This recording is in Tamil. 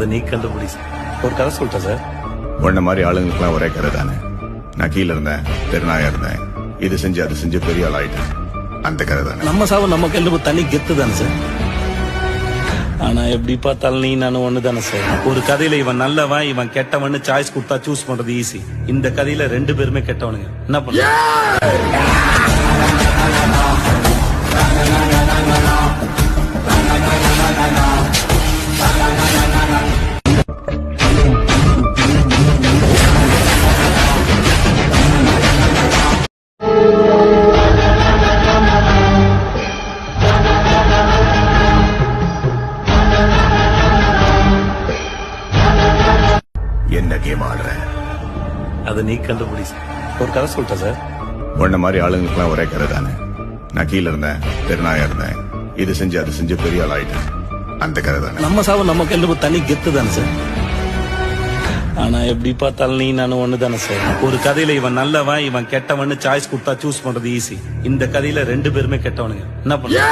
அதை நீ கண்டுபிடி சார். ஒரு கதை சொல்லிட்டேன் சார். உன்ன மாதிரி ஆளுங்களுக்குலாம் ஒரே கதை தானே. நான் கீழே இருந்தேன், தெருநாயா இருந்தேன், இது செஞ்சு அது செஞ்சு பெரிய ஆள் ஆயிட்டேன். அந்த கதை தானே. நம்ம சாவு நம்ம கண்டு தனி கெத்து தானே சார். ஆனா எப்படி பார்த்தாலும் நீ நானும் ஒண்ணு தானே சார். ஒரு கதையில இவன் நல்லவன் இவன் கெட்டவன் சாய்ஸ் கொடுத்தா சூஸ் பண்றது ஈஸி. இந்த கதையில 2 பேருமே கெட்டவனுங்க. என்ன பண்ண என்ன கேம் ஆடுற? அதை நீ கண்டுபிடி சார். ஒரு கதை சொல்லிட்டேன் சார். உன்ன மாதிரி ஆளுங்களுக்குலாம் ஒரே கதை தானே. நான் கீழே இருந்தேன், தெருநாயா இருந்தேன், இது செஞ்சு அது செஞ்சு பெரிய ஆள் ஆயிட்டேன். அந்த கதை தானே. நம்ம சாவு நம்ம கண்டு தனி கெத்து தானே சார். ஆனா எப்படி பார்த்தாலும் நீ நானும் ஒண்ணு தானே சார். ஒரு கதையில இவன் நல்லவன் இவன் கெட்டவன் சாய்ஸ் கொடுத்தா சூஸ் பண்றது ஈஸி. இந்த கதையில 2 பேருமே கெட்டவனுங்க. என்ன பண்ண